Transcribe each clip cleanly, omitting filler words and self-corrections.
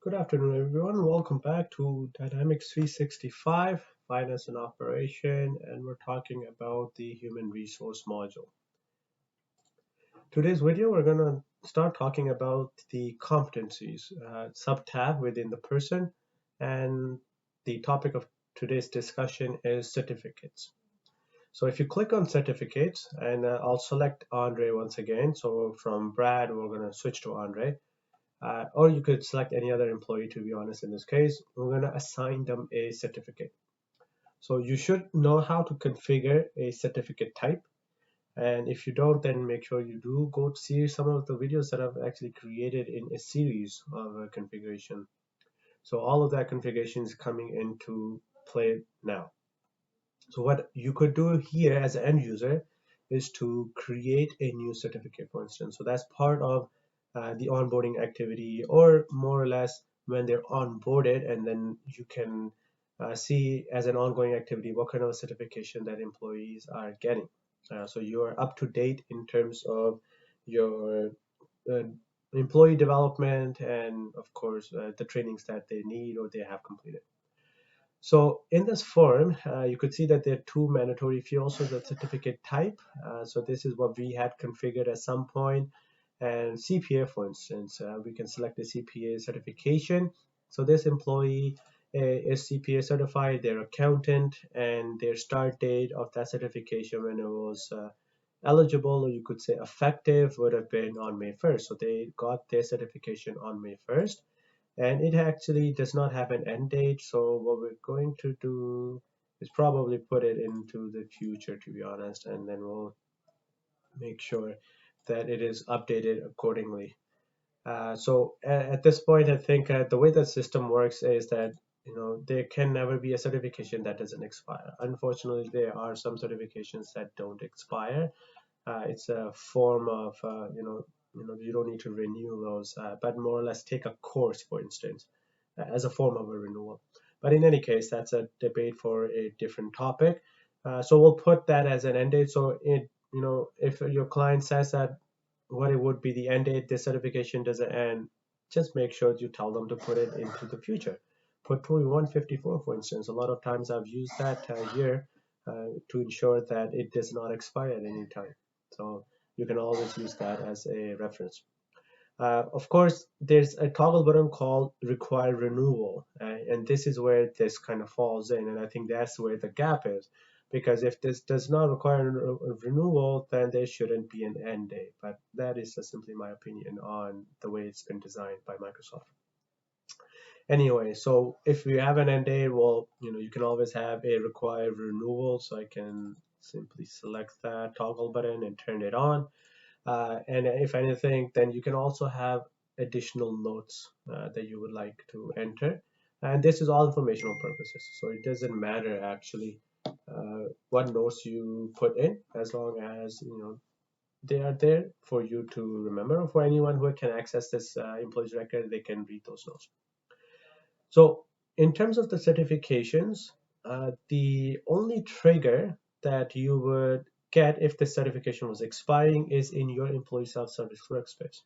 Good afternoon, everyone. Welcome back to Dynamics 365 Finance and Operation, and we're talking about the Human Resource module. Today's video, we're going to start talking about the competencies sub-tab within the person, and the topic of today's discussion is certificates. So if you click on certificates, and I'll select Andre once again. So from Brad, we're going to switch to Andre. Or you could select any other employee, to be honest. In this case, we're going to assign them a certificate. So you should know how to configure a certificate type. And if you don't, then make sure you do go see some of the videos that I've actually created in a series of configuration. So all of that configuration is coming into play now. So what you could do here as an end user is to create a new certificate, for instance. So that's part of the onboarding activity, or more or less when they're onboarded, and then you can see as an ongoing activity what kind of certification that employees are getting. So you are up to date in terms of your uh, employee development and, of course, the trainings that they need or they have completed. So in this form, you could see that there are two mandatory fields for the certificate type. So this is what we had configured at some point. And CPA, for instance, we can select the CPA certification. So this employee is CPA certified, their accountant, and their start date of that certification when it was eligible, or you could say effective, would have been on May 1st. So they got their certification on May 1st, and it actually does not have an end date. So what we're going to do is probably put it into the future, to be honest, and then we'll make sure that it is updated accordingly. So at this point, I think the way the system works is that there can never be a certification that doesn't expire. Unfortunately, there are some certifications that don't expire. It's a form of you don't need to renew those, but more or less take a course, for instance, as a form of a renewal. But in any case, that's a debate for a different topic. So we'll put that as an end date. So if your client says that what it would be the end date, this certification doesn't end, just make sure you tell them to put it into the future. Put 2154, for instance. A lot of times I've used that here to ensure that it does not expire at any time. So you can always use that as a reference. Of course, there's a toggle button called require renewal, and this is where this kind of falls in, and I think that's where the gap is, because if this does not require a renewal, then there shouldn't be an end date. But that is just simply my opinion on the way it's been designed by Microsoft. Anyway, so if we have an end date, well, you can always have a require renewal. So I can simply select that toggle button and turn it on. And if anything, then you can also have additional notes that you would like to enter. And this is all informational purposes. So it doesn't matter actually what notes you put in, as long as they are there for you to remember. For anyone who can access this employee's record, they can read those notes. So in terms of the certifications, the only trigger that you would get if the certification was expiring is in your employee self-service workspace.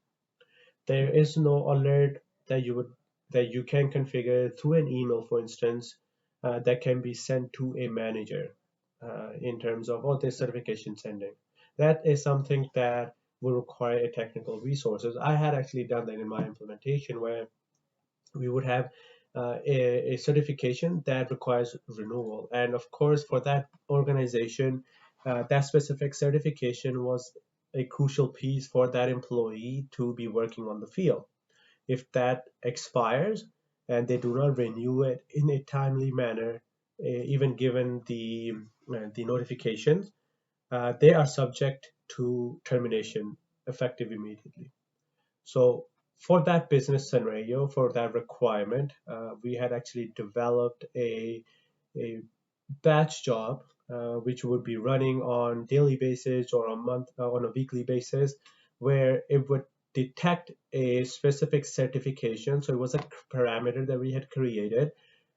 There is no alert that you can configure through an email, for instance, that can be sent to a manager in terms of, oh, this certification sending. That is something that will require a technical resources. I had actually done that in my implementation, where we would have a certification that requires renewal. And of course, for that organization, that specific certification was a crucial piece for that employee to be working on the field. If that expires and they do not renew it in a timely manner, even given the notifications, they are subject to termination effective immediately. So for that business scenario, for that requirement, we had actually developed a batch job, which would be running on daily basis or on a weekly basis, where it would detect a specific certification. So it was a parameter that we had created,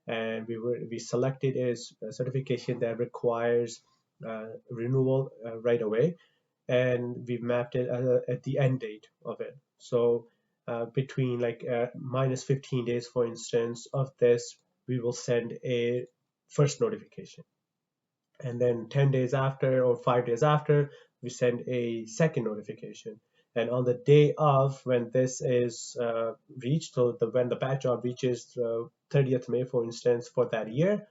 and we selected a certification that requires renewal right away, and we mapped it at the end date of it. So between like minus 15 days, for instance, of this, we will send a first notification. And then 10 days after or 5 days after, we send a second notification. And on the day of when this is reached, so when the batch job reaches 30th May, for instance, for that year,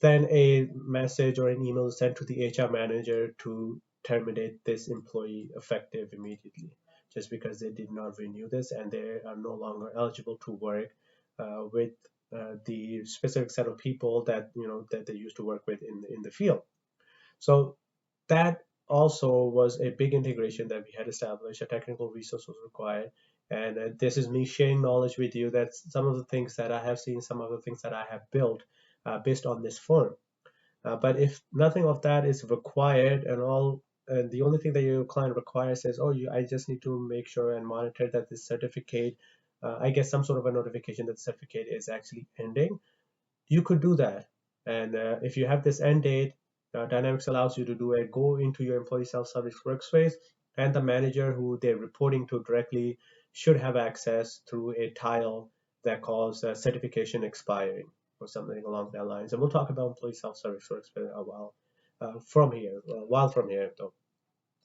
then a message or an email is sent to the HR manager to terminate this employee effective immediately, just because they did not renew this and they are no longer eligible to work with the specific set of people that that they used to work with in the field. So that also was a big integration that we had established. A technical resource was required. And this is me sharing knowledge with you that some of the things that I have seen, some of the things that I have built based on this form. But if nothing of that is required and the only thing that your client requires is, I just need to make sure and monitor that this certificate, I get some sort of a notification that the certificate is actually ending, you could do that. And if you have this end date, Dynamics allows you to do a go into your employee self-service workspace, and the manager who they're reporting to directly should have access through a tile that calls certification expiring or something along that lines. And we'll talk about employee self-service workspace a while while from here though.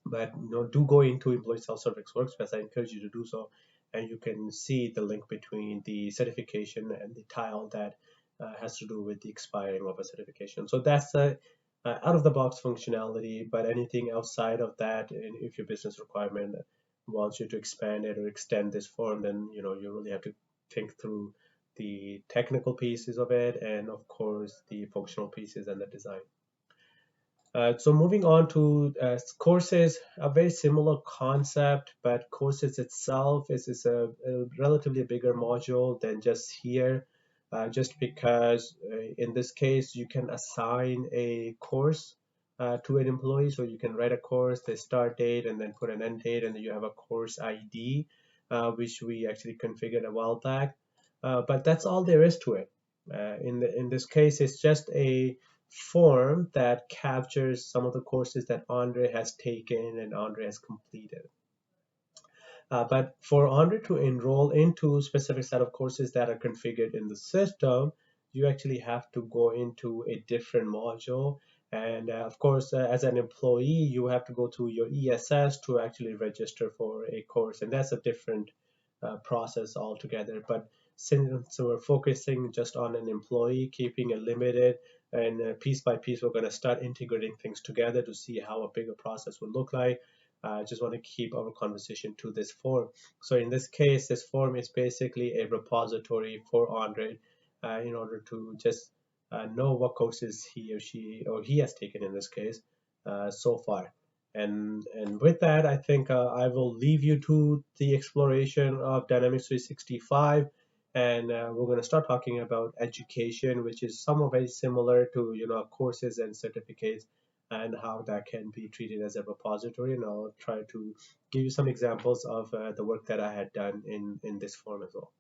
But do go into employee self-service workspace. I encourage you to do so, and you can see the link between the certification and the tile that has to do with the expiring of a certification. So that's a out-of-the-box functionality. But anything outside of that, if your business requirement wants you to expand it or extend this form, then you really have to think through the technical pieces of it, and of course the functional pieces and the design. So moving on to courses, a very similar concept, but courses itself is a relatively bigger module than just here, just because in this case you can assign a course to an employee. So you can write a course, the start date, and then put an end date, and then you have a course ID, which we actually configured a while back. But that's all there is to it. In this case, it's just a form that captures some of the courses that Andre has taken and Andre has completed. But for Andre to enroll into a specific set of courses that are configured in the system, you actually have to go into a different module. And of course, as an employee, you have to go to your ESS to actually register for a course. And that's a different process altogether. But since we're focusing just on an employee, keeping it limited, and piece by piece, we're going to start integrating things together to see how a bigger process would look like. I just want to keep our conversation to this form. So in this case, this form is basically a repository for Andre in order to just know what courses he or she or he has taken in this case so far. And with that, I think I will leave you to the exploration of Dynamics 365, and we're going to start talking about education, which is somewhat very similar to courses and certificates, and how that can be treated as a repository. And I'll try to give you some examples of the work that I had done in this form as well.